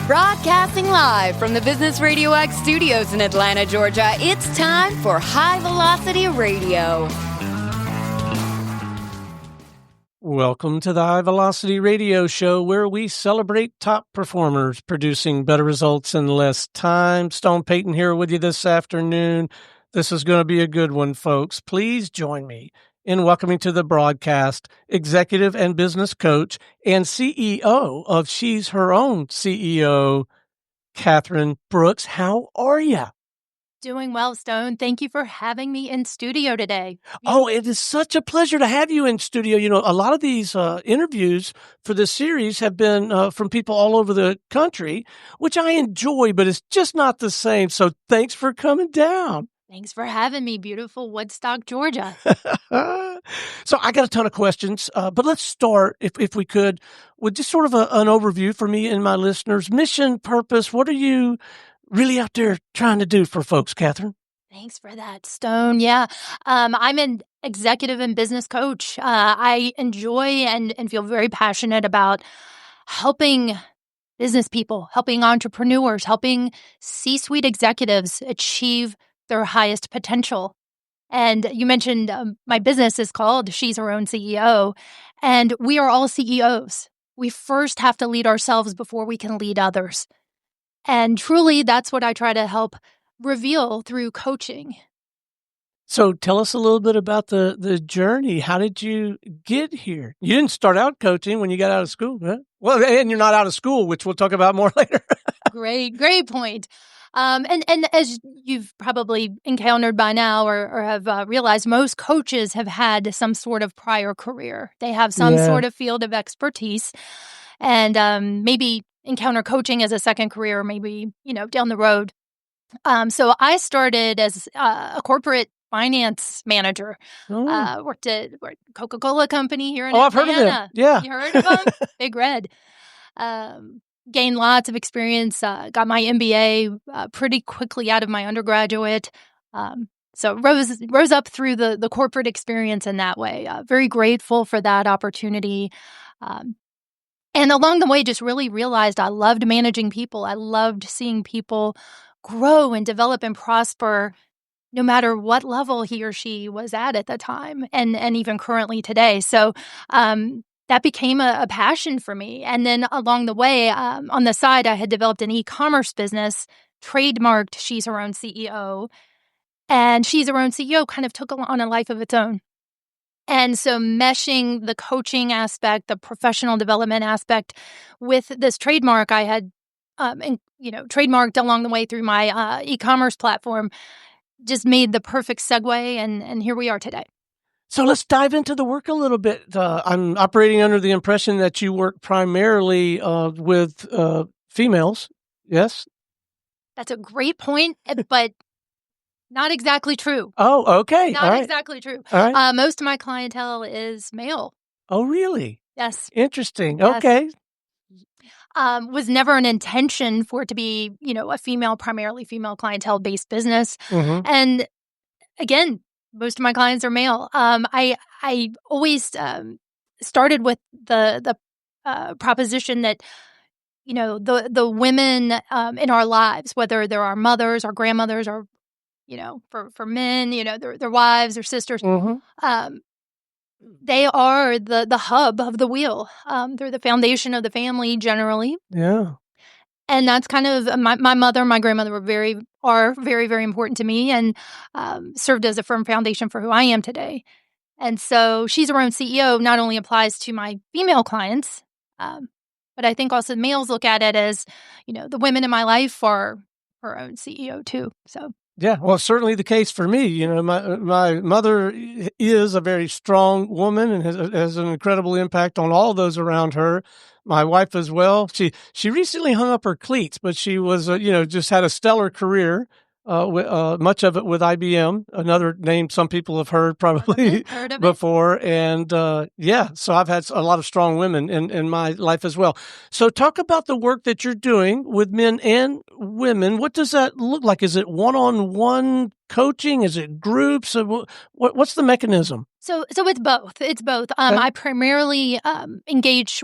Broadcasting live from the Business RadioX studios in Atlanta, Georgia, it's time for High Velocity Radio. Welcome to the High Velocity Radio Show, where we celebrate top performers producing better results in less time. Stone Payton here with you this afternoon. This is going to be a good one, folks. Please join me in welcoming to the broadcast executive and business coach and CEO of She's Her Own CEO, Kathryn Brooks. How are you? Doing well, Stone. Thank you for having me in studio today. Oh, it is such a pleasure to have you in studio. You know, a lot of these interviews for this series have been from people all over the country, which I enjoy, but it's just not the same. So thanks for coming down. Thanks for having me, beautiful Woodstock, Georgia. So I got a ton of questions, but let's start, if we could, with just sort of an overview for me and my listeners. Mission, purpose, what are you really out there trying to do for folks, Kathryn? Thanks for that, Stone. Yeah, I'm an executive and business coach. I enjoy and feel very passionate about helping business people, helping entrepreneurs, helping C-suite executives achieve their highest potential. And you mentioned my business is called She's Her Own CEO, and we are all CEOs. We first have to lead ourselves before we can lead others. And truly, that's what I try to help reveal through coaching. So tell us a little bit about the journey. How did you get here? You didn't start out coaching when you got out of school, huh? Well, and you're not out of school, which we'll talk about more later. Great point. And as you've probably encountered by now or have realized, most coaches have had some sort of prior career. They have some sort of field of expertise and maybe encounter coaching as a second career, maybe, down the road. So I started as a corporate finance manager. Worked at Coca-Cola Company here in Atlanta. I've heard of them. Yeah. You heard of them? Big Red. Gained lots of experience, got my MBA pretty quickly out of my undergraduate. So rose up through the corporate experience in that way. Very grateful for that opportunity. And along the way, just really realized I loved managing people. I loved seeing people grow and develop and prosper no matter what level he or she was at the time and even currently today. So that became a passion for me. And then along the way, on the side, I had developed an e-commerce business, trademarked She's Her Own CEO. And She's Her Own CEO kind of took on a life of its own. And so meshing the coaching aspect, the professional development aspect with this trademark I had, trademarked along the way through my e-commerce platform just made the perfect segue. And here we are today. So let's dive into the work a little bit. I'm operating under the impression that you work primarily with females. Yes? That's a great point, but not exactly true. Oh, okay. Not exactly true. All right. Most of my clientele is male. Oh, really? Yes. Interesting. Yes. Okay. Was never an intention for it to be, a primarily female clientele-based business. Mm-hmm. And again, most of my clients are male. I always started with the proposition that the women in our lives, whether they're our mothers, our grandmothers, or for men, their wives or sisters, Mm-hmm. They are the hub of the wheel. They're the foundation of the family generally. Yeah. And that's kind of my mother, my grandmother are very, very important to me and served as a firm foundation for who I am today. And so She's Her Own CEO not only applies to my female clients, but I think also males look at it as, the women in my life are her own CEO too. So. Yeah, well, certainly the case for me. My mother is a very strong woman and has an incredible impact on all those around her. My wife as well. She recently hung up her cleats, but she was just had a stellar career. Much of it with IBM, another name some people have heard probably before. And so I've had a lot of strong women in my life as well. So talk about the work that you're doing with men and women. What does that look like? Is it one-on-one coaching? Is it groups? What's the mechanism? So it's both. It's both. Okay. I primarily engage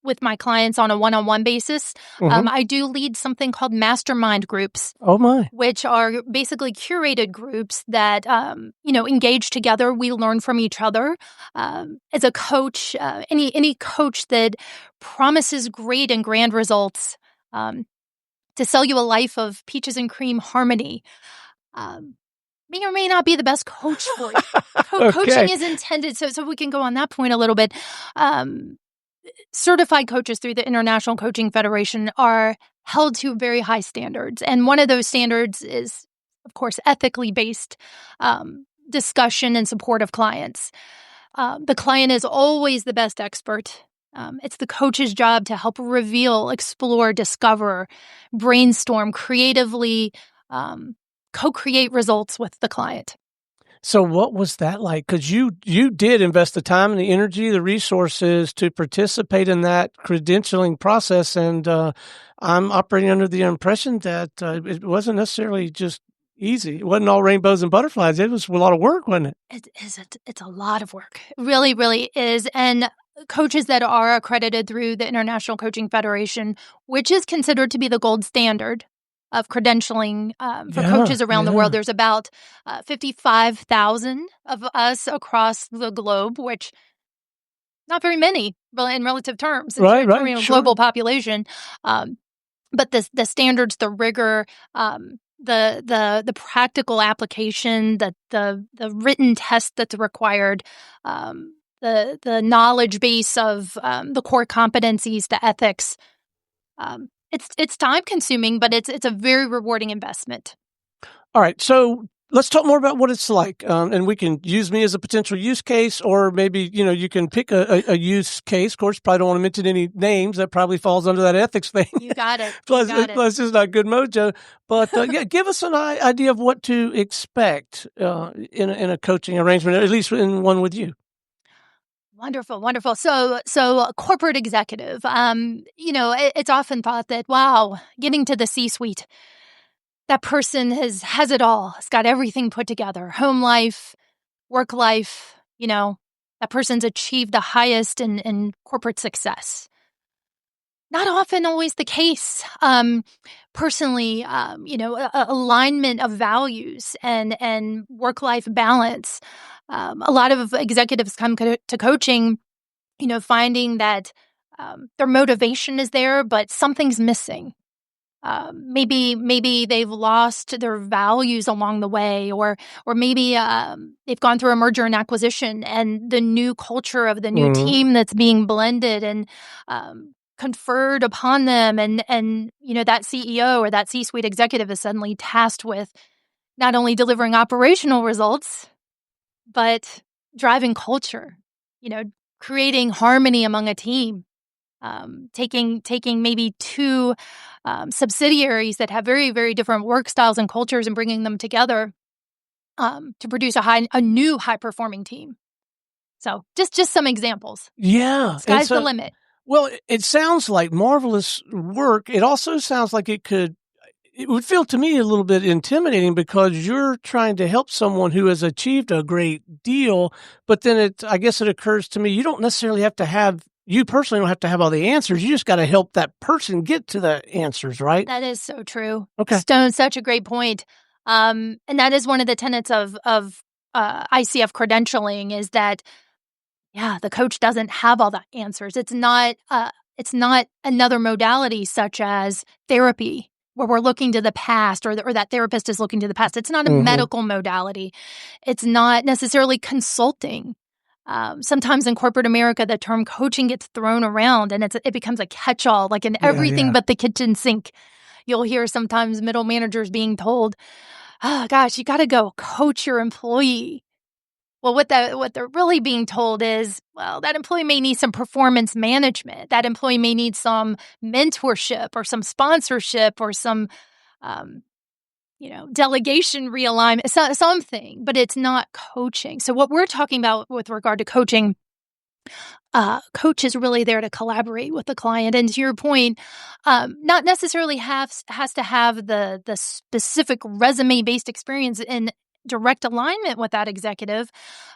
with my clients on a one-on-one basis. Mhm. I do lead something called mastermind groups, Oh, my. which are basically curated groups that engage together. We learn from each other. As a coach, any coach that promises great and grand results to sell you a life of peaches and cream harmony. May or may not be the best coach for you. Coaching Okay. is intended, so we can go on that point a little bit. Um, Certified coaches through the International Coaching Federation are held to very high standards, and one of those standards is, of course, ethically based discussion and support of clients. The client is always the best expert. It's the coach's job to help reveal, explore, discover, brainstorm, creatively co-create results with the client. So what was that like? Because you did invest the time and the energy, the resources to participate in that credentialing process, and I'm operating under the impression that it wasn't necessarily just easy. It wasn't all rainbows and butterflies. It was a lot of work, wasn't it? It's a lot of work. It really, really is. And coaches that are accredited through the International Coaching Federation, which is considered to be the gold standard of credentialing for coaches around the world. There's about 55,000 of us across the globe, which not very many in relative terms Right, to a sure. global population. But the standards, the rigor, the practical application, the written test that's required, the knowledge base of the core competencies, the ethics. It's time consuming, but it's a very rewarding investment. All right, so let's talk more about what it's like, and we can use me as a potential use case, or maybe you can pick a use case. Of course, probably don't want to mention any names. That probably falls under that ethics thing. You got it. plus, it's not good mojo. But yeah, give us an idea of what to expect in a coaching arrangement, or at least in one with you. Wonderful, wonderful. So a corporate executive, it's often thought that, wow, getting to the C-suite, that person has it all. Has got everything put together. Home life, work life, that person's achieved the highest in corporate success. Not often always the case. Personally, alignment of values and work-life balance. A lot of executives come to coaching, finding that their motivation is there, but something's missing. Maybe they've lost their values along the way, or maybe they've gone through a merger and acquisition, and the new culture of the new team that's being blended and conferred upon them, and that CEO or that C-suite executive is suddenly tasked with not only delivering operational results, but driving culture, creating harmony among a team, taking maybe two subsidiaries that have very, very different work styles and cultures and bringing them together to produce a new high-performing team. So just some examples. Yeah. Sky's the limit. Well, it sounds like marvelous work. It also sounds like it would feel to me a little bit intimidating because you're trying to help someone who has achieved a great deal, but then I guess it occurs to me, you don't necessarily you personally don't have to have all the answers. You just got to help that person get to the answers, right? That is so true. Okay. Stone, such a great point. And that is one of the tenets of ICF credentialing is that, yeah, the coach doesn't have all the answers. It's not another modality such as therapy where we're looking to the past or that therapist is looking to the past. It's not a medical modality. It's not necessarily consulting. Sometimes in corporate America, the term coaching gets thrown around and it becomes a catch-all, like in everything but the kitchen sink. You'll hear sometimes middle managers being told, oh gosh, you got to go coach your employee. Well, what they're really being told is, well, that employee may need some performance management. That employee may need some mentorship or some sponsorship or some, delegation realignment, something, but it's not coaching. So what we're talking about with regard to coaching, coach is really there to collaborate with the client. And to your point, not necessarily has to have the specific resume-based experience in direct alignment with that executive.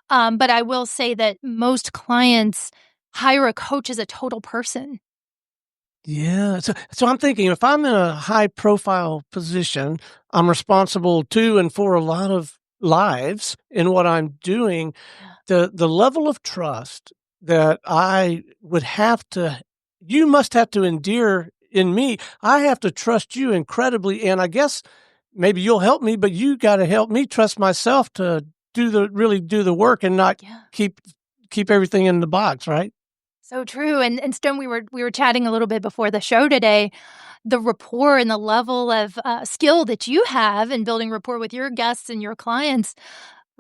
But I will say that most clients hire a coach as a total person. Yeah. So I'm thinking if I'm in a high profile position, I'm responsible to and for a lot of lives in what I'm doing. Yeah. The level of trust that I would have to you must have to endear in me. I have to trust you incredibly, and I guess maybe you'll help me, but you gotta help me trust myself to really do the work and not Yeah. keep everything in the box, right? So true. And Stone, we were chatting a little bit before the show today. The rapport and the level of skill that you have in building rapport with your guests and your clients,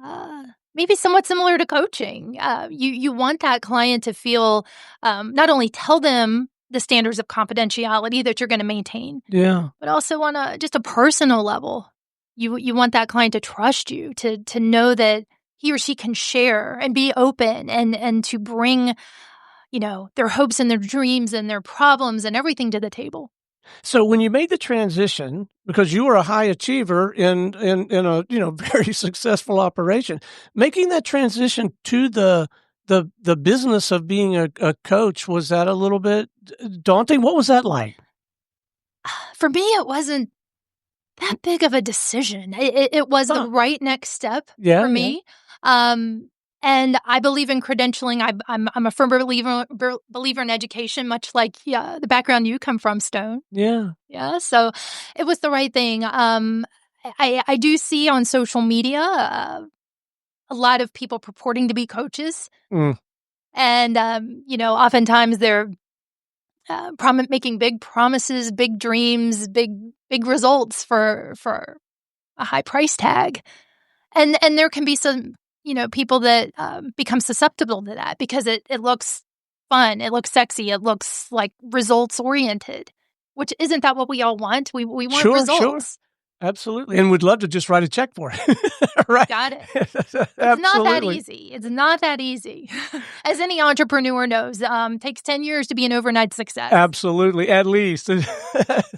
uh, maybe somewhat similar to coaching. You want that client to feel not only tell them the standards of confidentiality that you're going to maintain, Yeah. but also on just a personal level. You want that client to trust you, to know that he or she can share and be open and to bring their hopes and their dreams and their problems and everything to the table. So when you made the transition, because you were a high achiever in a very successful operation, making that transition to the business of being a coach, was that a little bit daunting? What was that like? For me, it wasn't that big of a decision. It was the Huh. right next step Yeah, for yeah, me. And I believe in credentialing. I'm a firm believer in education, much like the background you come from, Stone. yeah. Yeah, so it was the right thing. I do see on social media a lot of people purporting to be coaches, Mm, and oftentimes they're making big promises, big dreams, big results for a high price tag. And there can be some, people that become susceptible to that because it looks fun, it looks sexy, it looks like results oriented, which isn't that what we all want? We want sure, sure. results. Absolutely. And would love to just write a check for it. Right. Got it. It's not that Absolutely. easy. It's not that easy. As any entrepreneur knows, takes 10 years to be an overnight success. Absolutely, at least. At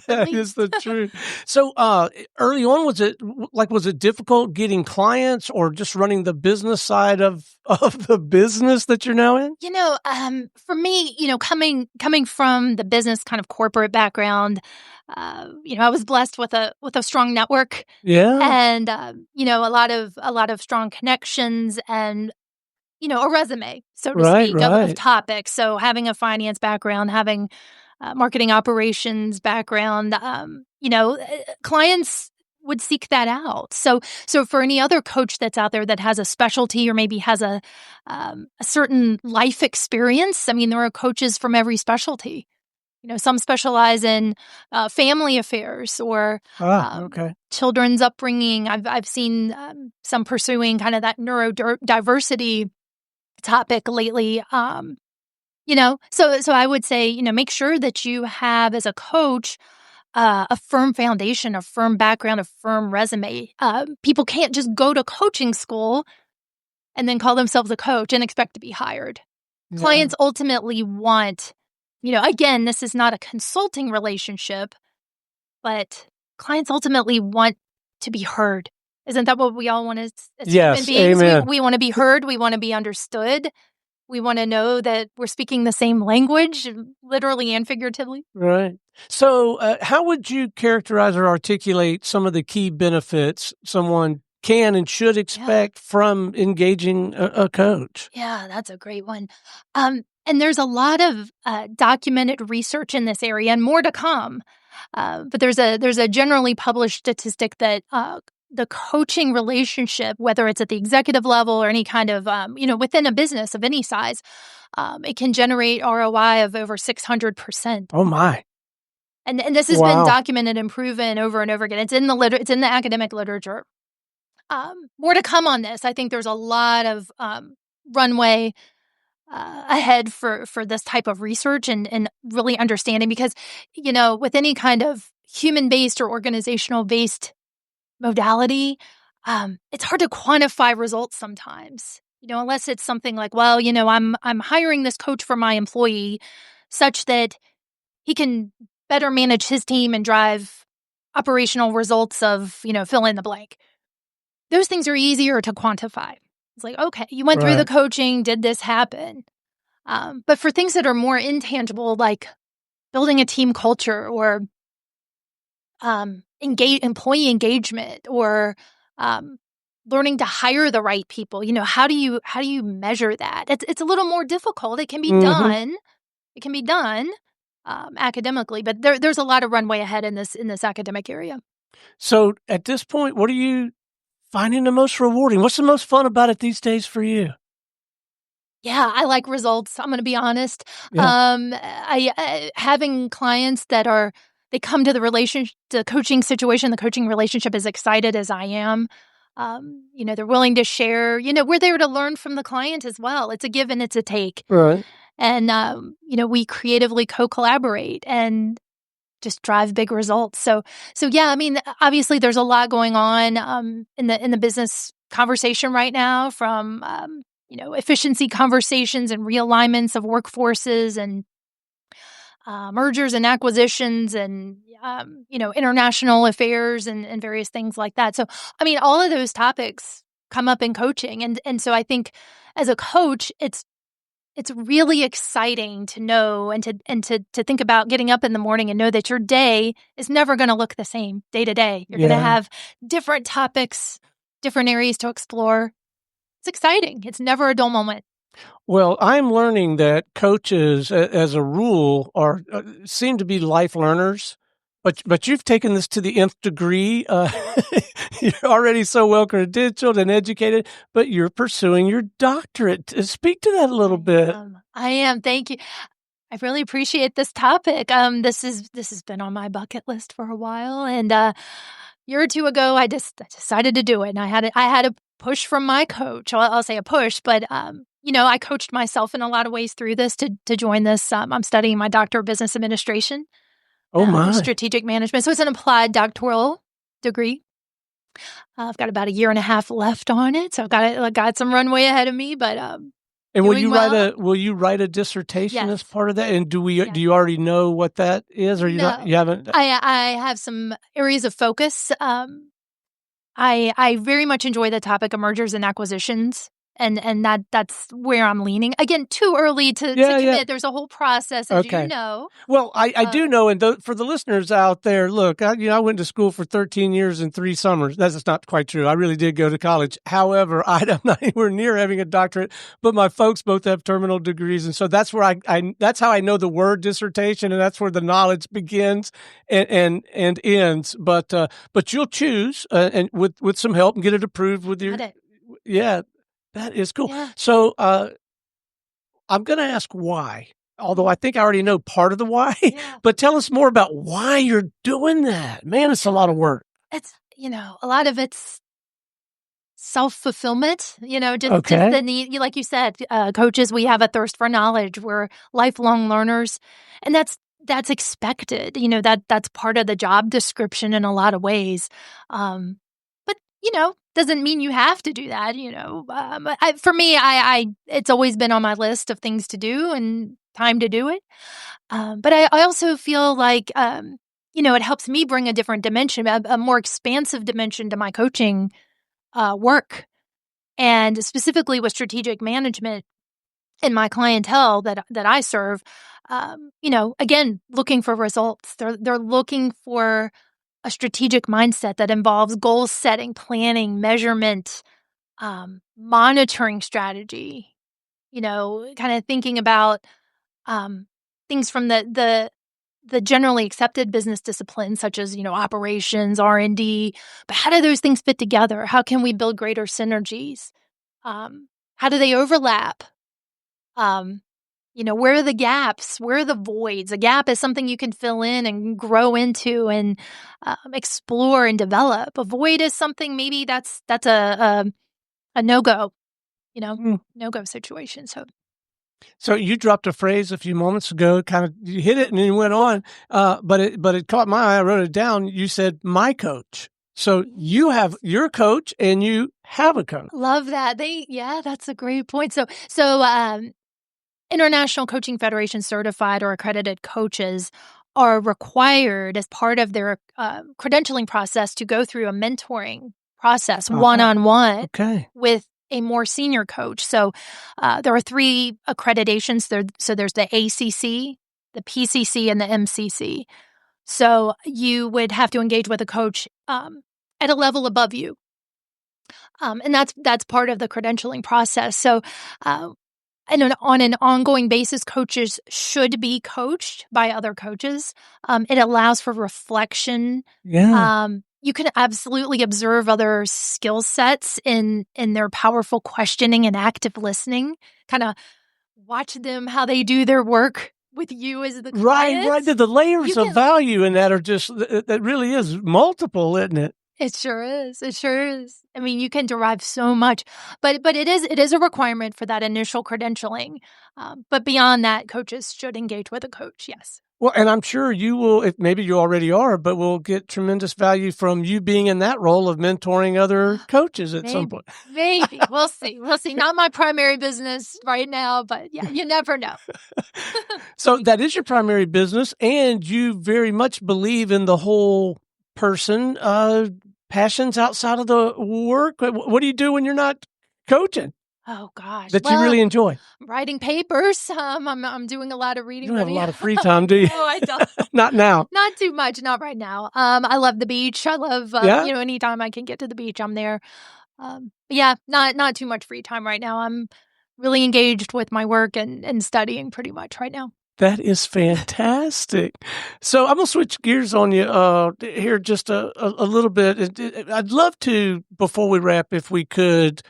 That is the least. truth. So, early on, was it difficult getting clients or just running the business side of the business that you're now in? For me, coming from the business kind of corporate background, I was blessed with a strong network Yeah. and a lot of strong connections and a resume, so to Right, speak, of right. topics. So having a finance background, having marketing operations background, clients would seek that out. So for any other coach that's out there that has a specialty or maybe has a certain life experience, I mean, there are coaches from every specialty. Some specialize in family affairs or Okay. children's upbringing. I've seen some pursuing kind of that neurodiversity topic lately. So I would say, make sure that you have as a coach a firm foundation, a firm background, a firm resume. People can't just go to coaching school and then call themselves a coach and expect to be hired. Yeah. Clients ultimately want, again, this is not a consulting relationship, but clients ultimately want to be heard. Isn't that what we all want as human Yes, beings? amen. We want to be heard. We want to be understood. We wanna know that we're speaking the same language, literally and figuratively. Right. So, how would you characterize or articulate some of the key benefits someone can and should Yeah. expect from engaging a coach? Yeah, that's a great one. And there's a lot of documented research in this area and more to come. But there's a generally published statistic that the coaching relationship, whether it's at the executive level or any kind of, within a business of any size, it can generate ROI of over 600%. Oh my. And this has been Wow. documented and proven over and over again. It's in the academic literature. More to come on this. I think there's a lot of runway ahead for this type of research and really understanding because with any kind of human based or organizational based modality, it's hard to quantify results sometimes. Unless it's something like, well, I'm hiring this coach for my employee such that he can better manage his team and drive operational results of, fill in the blank. those things are easier to quantify. It's like, okay, you went through the coaching, did this happen? But for things that are more intangible, like building a team culture or employee engagement or learning to hire the right people, how do you measure that? It's a little more difficult. It can be done. It can be done academically, but there's a lot of runway ahead in this academic area. So at this point, what are you finding the most rewarding? What's the most fun about it these days for you? Yeah, I like results. I'm going to be honest. Yeah. Having clients they come to the coaching situation, the coaching relationship as excited as I am. They're willing to share. We're there to learn from the client as well. It's a give and it's a take. Right. And we creatively co-collaborate and just drive big results. So yeah, I mean, obviously there's a lot going on in the business conversation right now, from efficiency conversations and realignments of workforces and mergers and acquisitions and international affairs and various things like that. So I mean, all of those topics come up in coaching, and so I think as a coach, it's really exciting to know and to think about getting up in the morning and know that your day is never going to look the same day to day. You're going to have different topics, different areas to explore. It's exciting. It's never a dull moment. Well, I'm learning that coaches, as a rule, seem to be life learners. But you've taken this to the nth degree. You're already so well credentialed and educated, but you're pursuing your doctorate. Speak to that a little bit. I am. Thank you. I really appreciate this topic. This has been on my bucket list for a while, and a year or two ago, I decided to do it. And I had a push from my coach. I'll say a push, but I coached myself in a lot of ways through this to join this. I'm studying my doctor of business administration. Oh my! Strategic management. So it's an applied doctoral degree. I've got about a year and a half left on it, so I've got some runway ahead of me. But and will you write a dissertation as part of that? And do you already know what that is, or you haven't? I have some areas of focus. I very much enjoy the topic of mergers and acquisitions. And that's where I'm leaning. Again, too early to commit. Yeah. There's a whole process, as you know. Well, I do know, and for the listeners out there, look, I went to school for 13 years and 3 summers. That's not quite true. I really did go to college. However, I'm not anywhere near having a doctorate, but my folks both have terminal degrees, and so that's where that's how I know the word dissertation, and that's where the knowledge begins and ends. But you'll choose, and with some help, and get it approved with your. Yeah. That is cool. Yeah. So I'm going to ask why, although I think I already know part of the why, but tell us more about why you're doing that. Man, it's a lot of work. It's, a lot of it's self-fulfillment, just the need. Like you said, coaches, we have a thirst for knowledge. We're lifelong learners, and that's expected. That's part of the job description in a lot of ways. But doesn't mean you have to do that. For me, it's always been on my list of things to do and time to do it. But I also feel like, it helps me bring a different dimension, a more expansive dimension to my coaching work, and specifically with strategic management in my clientele that I serve. Again, looking for results. They're looking for a strategic mindset that involves goal setting, planning, measurement, monitoring strategy, kind of thinking about things from the generally accepted business disciplines, such as, operations, R&D. But how do those things fit together? How can we build greater synergies? How do they overlap? Where are the gaps? Where are the voids? A gap is something you can fill in and grow into and explore and develop. A void is something maybe that's a no-go, no-go situation. So you dropped a phrase a few moments ago, kind of you hit it and then you went on, but it caught my eye. I wrote it down. You said my coach. So you have your coach and you have a coach. Love that. That's a great point. So International Coaching Federation certified or accredited coaches are required as part of their credentialing process to go through a mentoring process, one-on-one Okay. with a more senior coach. So there are 3 accreditations. So there's the ACC, the PCC, and the MCC. So you would have to engage with a coach at a level above you. And that's part of the credentialing process. So and on an ongoing basis, coaches should be coached by other coaches. It allows for reflection. Yeah. You can absolutely observe other skill sets in their powerful questioning and active listening. Kind of watch them, how they do their work with you as the client. Right. The layers of value in that are just, that really is multiple, isn't it? It sure is. It sure is. I mean, you can derive so much, but it is a requirement for that initial credentialing. But beyond that, coaches should engage with a coach. Yes. Well, and I'm sure you will, if maybe you already are, but will get tremendous value from you being in that role of mentoring other coaches at some point. Maybe. We'll see. We'll see. Not my primary business right now, but yeah, you never know. So that is your primary business, and you very much believe in the whole person, passions outside of the work. What do you do when you're not coaching Oh gosh. that you really enjoy? Writing papers. I'm doing a lot of reading. You don't have a lot of free time, do you? No, I don't. Not now. Not too much. Not right now. I love the beach. I love anytime I can get to the beach, I'm there. But not too much free time right now. I'm really engaged with my work and studying pretty much right now. That is fantastic. So I'm going to switch gears on you here just a little bit. I'd love to, before we wrap, if we could,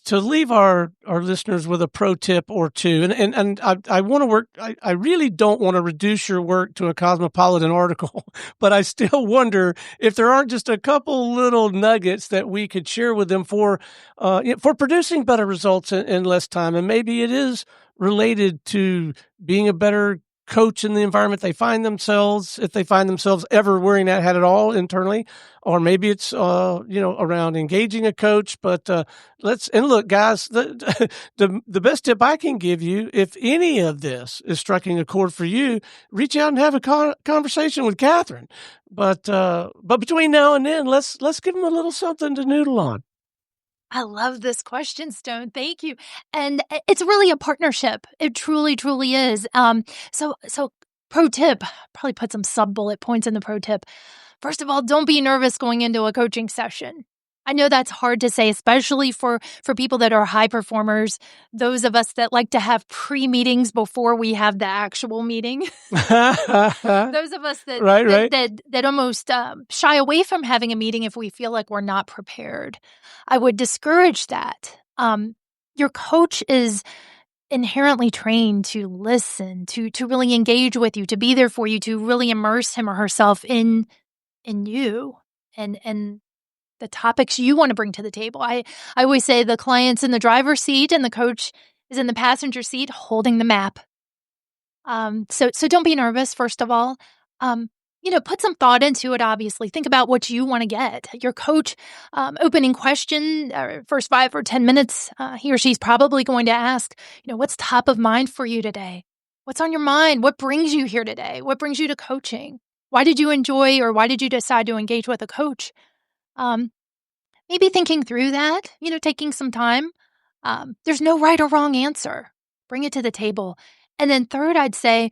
to leave our listeners with a pro tip or two. And I want to work, I really don't want to reduce your work to a Cosmopolitan article, but I still wonder if there aren't just a couple little nuggets that we could share with them for producing better results in less time. And maybe it is related to being a better coach in the environment they find themselves, if they find themselves ever wearing that hat at all internally, or maybe it's around engaging a coach. But look, guys, the best tip I can give you, if any of this is striking a chord for you, reach out and have a conversation with Kathryn. But between now and then, let's give them a little something to noodle on. I love this question, Stone. Thank you. And it's really a partnership. It truly, truly is. So pro tip, probably put some sub-bullet points in the pro tip. First of all, don't be nervous going into a coaching session. I know that's hard to say, especially for people that are high performers, those of us that like to have pre-meetings before we have the actual meeting. Those of us that almost shy away from having a meeting if we feel like we're not prepared. I would discourage that. Your coach is inherently trained to listen, to really engage with you, to be there for you, to really immerse him or herself in you and the topics you want to bring to the table. I always say the client's in the driver's seat and the coach is in the passenger seat holding the map. So don't be nervous, first of all. Put some thought into it, obviously. Think about what you want to get. Your coach, opening question, first 5 or 10 minutes, he or she's probably going to ask, what's top of mind for you today? What's on your mind? What brings you here today? What brings you to coaching? Why did you enjoy or why did you decide to engage with a coach? Maybe thinking through that, taking some time. There's no right or wrong answer. Bring it to the table. And then third, I'd say,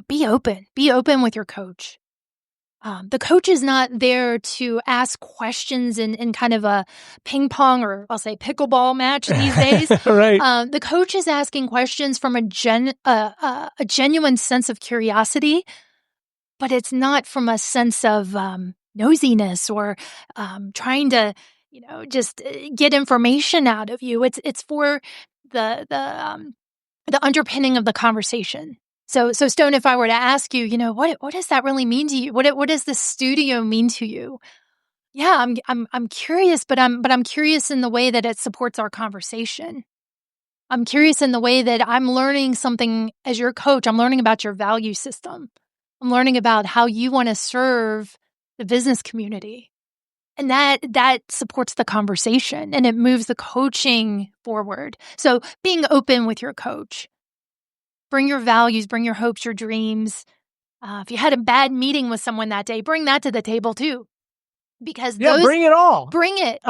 be open. Be open with your coach. The coach is not there to ask questions in kind of a ping pong or I'll say pickleball match these days. Right. The coach is asking questions from a genuine sense of curiosity, but it's not from a sense of nosiness or trying to, just get information out of you. It's for the underpinning of the conversation. So Stone, if I were to ask you, what does that really mean to you? What does this studio mean to you? Yeah, I'm curious, but I'm curious in the way that it supports our conversation. I'm curious in the way that I'm learning something as your coach. I'm learning about your value system. I'm learning about how you want to serve the business community. And that supports the conversation and it moves the coaching forward. So being open with your coach. Bring your values, bring your hopes, your dreams. If you had a bad meeting with someone that day, bring that to the table too. because Yeah, bring it all. Bring it.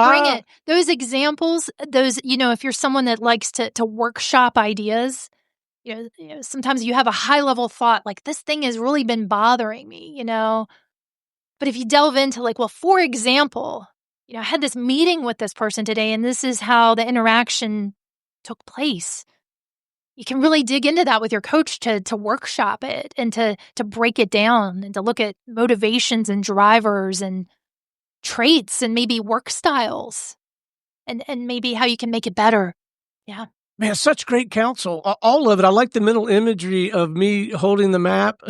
Those examples, if you're someone that likes to workshop ideas, sometimes you have a high level thought like this thing has really been bothering me, But if you delve into like, well, for example, I had this meeting with this person today and this is how the interaction took place. You can really dig into that with your coach to workshop it and to break it down and to look at motivations and drivers and traits and maybe work styles and maybe how you can make it better. Yeah. Man, such great counsel. All of it. I like the mental imagery of me holding the map.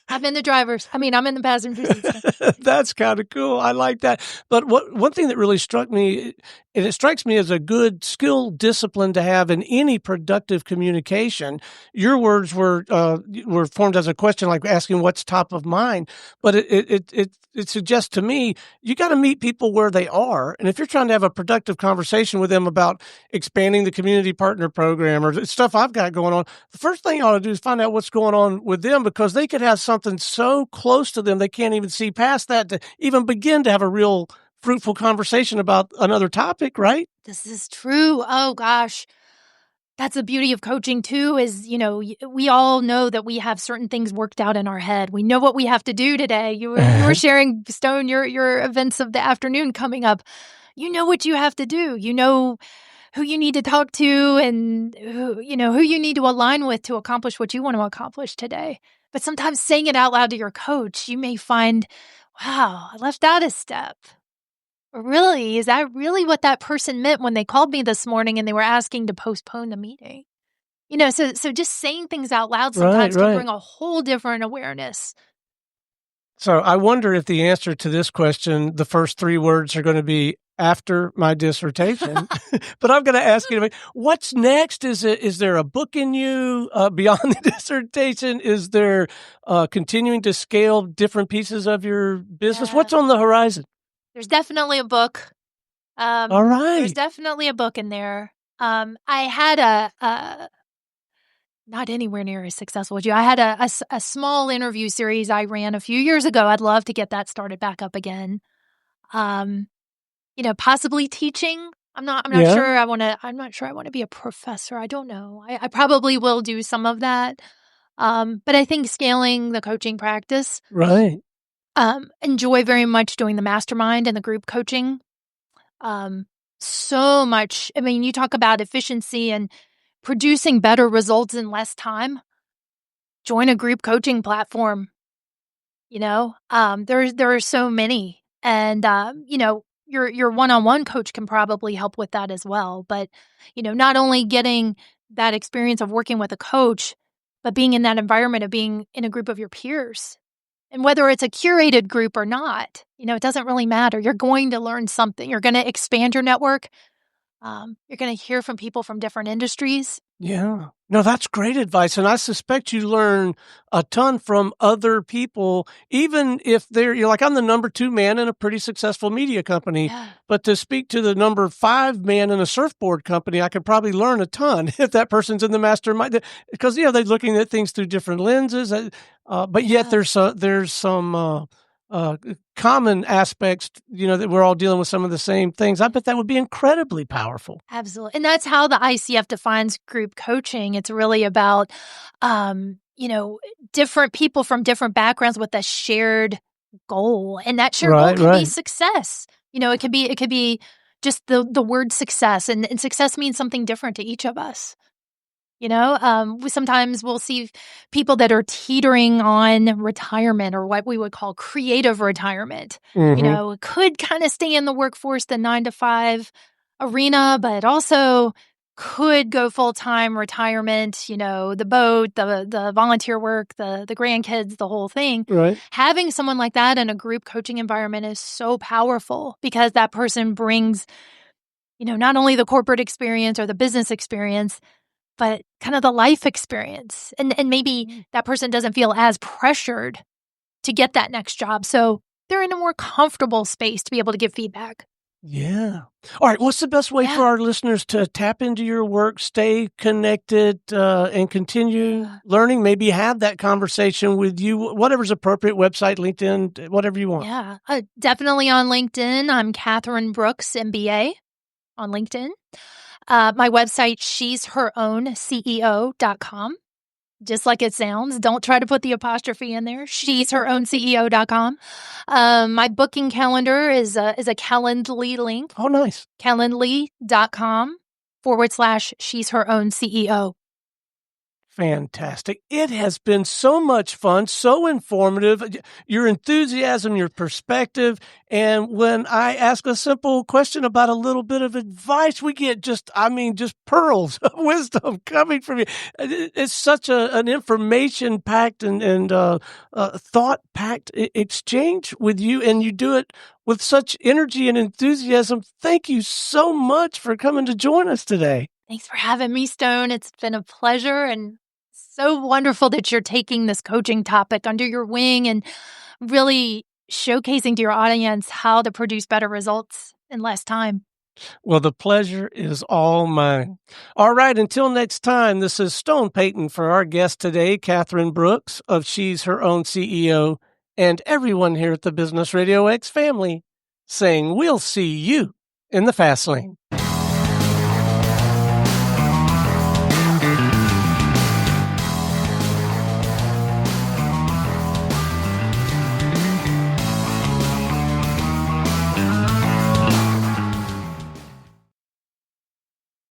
I'm in the passenger seat. That's kind of cool. I like that. But one thing that really struck me, and it strikes me as a good skill discipline to have in any productive communication. Your words were formed as a question, like asking what's top of mind. But it suggests to me you got to meet people where they are, and if you're trying to have a productive conversation with them about expanding the community partner program or stuff I've got going on, the first thing I ought to do is find out what's going on with them, because they could have something so close to them they can't even see past that to even begin to have a real fruitful conversation about another topic, right? This is true. Oh gosh. That's the beauty of coaching too, is, we all know that we have certain things worked out in our head. We know what we have to do today. You were sharing, Stone, your events of the afternoon coming up. You know what you have to do. You know who you need to talk to and who you need to align with to accomplish what you want to accomplish today. But sometimes saying it out loud to your coach, you may find, wow, I left out a step. Or really, is that really what that person meant when they called me this morning and they were asking to postpone the meeting? So just saying things out loud sometimes can bring a whole different awareness. So I wonder if the answer to this question, the first 3 words are going to be after my dissertation. But I'm going to ask you, what's next? Is there a book in you beyond the dissertation? Is there continuing to scale different pieces of your business? Yeah. What's on the horizon? There's definitely a book. All right. There's definitely a book in there. I had a not anywhere near as successful as you. I had a small interview series I ran a few years ago. I'd love to get that started back up again. Possibly teaching. I'm not sure I want to be a professor. I don't know. I probably will do some of that. But I think scaling the coaching practice. Right. Enjoy very much doing the mastermind and the group coaching. So much. You talk about efficiency and producing better results in less time. Join a group coaching platform. There are so many, and your one-on-one coach can probably help with that as well. But not only getting that experience of working with a coach, but being in that environment of being in a group of your peers. And whether it's a curated group or not, it doesn't really matter. You're going to learn something. You're going to expand your network. You're going to hear from people from different industries. Yeah. No, that's great advice. And I suspect you learn a ton from other people, even if you're like, I'm the number 2 man in a pretty successful media company. Yeah. But to speak to the number 5 man in a surfboard company, I could probably learn a ton if that person's in the mastermind, because, they're looking at things through different lenses. But yet there's some common aspects, that we're all dealing with some of the same things. I bet that would be incredibly powerful. Absolutely. And that's how the ICF defines group coaching. It's really about, different people from different backgrounds with a shared goal. And that shared goal can be success. It could be just the word success, and success means something different to each of us. Sometimes we'll see people that are teetering on retirement, or what we would call creative retirement. Mm-hmm. Could kind of stay in the workforce, the 9-to-5 arena, but also could go full-time retirement, the boat, the volunteer work, the grandkids, the whole thing. Right. Having someone like that in a group coaching environment is so powerful, because that person brings, not only the corporate experience or the business experience, but kind of the life experience. And maybe that person doesn't feel as pressured to get that next job. So they're in a more comfortable space to be able to give feedback. Yeah. All right. What's the best way for Yeah. our listeners to tap into your work, stay connected, and continue Yeah. learning? Maybe have that conversation with you, whatever's appropriate, website, LinkedIn, whatever you want. Yeah. Definitely on LinkedIn. I'm Kathryn Brooks, MBA on LinkedIn. My website, she'sherownCEO.com. Just like it sounds. Don't try to put the apostrophe in there. She'sherownCEO.com. My booking calendar is a Calendly link. Oh, nice. Calendly.com/she's her own CEO. Fantastic. It has been so much fun, so informative. Your enthusiasm, your perspective. And when I ask a simple question about a little bit of advice, we get just pearls of wisdom coming from you. It's such an information packed and thought packed exchange with you. And you do it with such energy and enthusiasm. Thank you so much for coming to join us today. Thanks for having me, Stone. It's been a pleasure and so wonderful that you're taking this coaching topic under your wing and really showcasing to your audience how to produce better results in less time. Well, the pleasure is all mine. All right, until next time, this is Stone Payton for our guest today, Kathryn Brooks of She's Her Own CEO, and everyone here at the Business Radio X family saying we'll see you in the fast lane.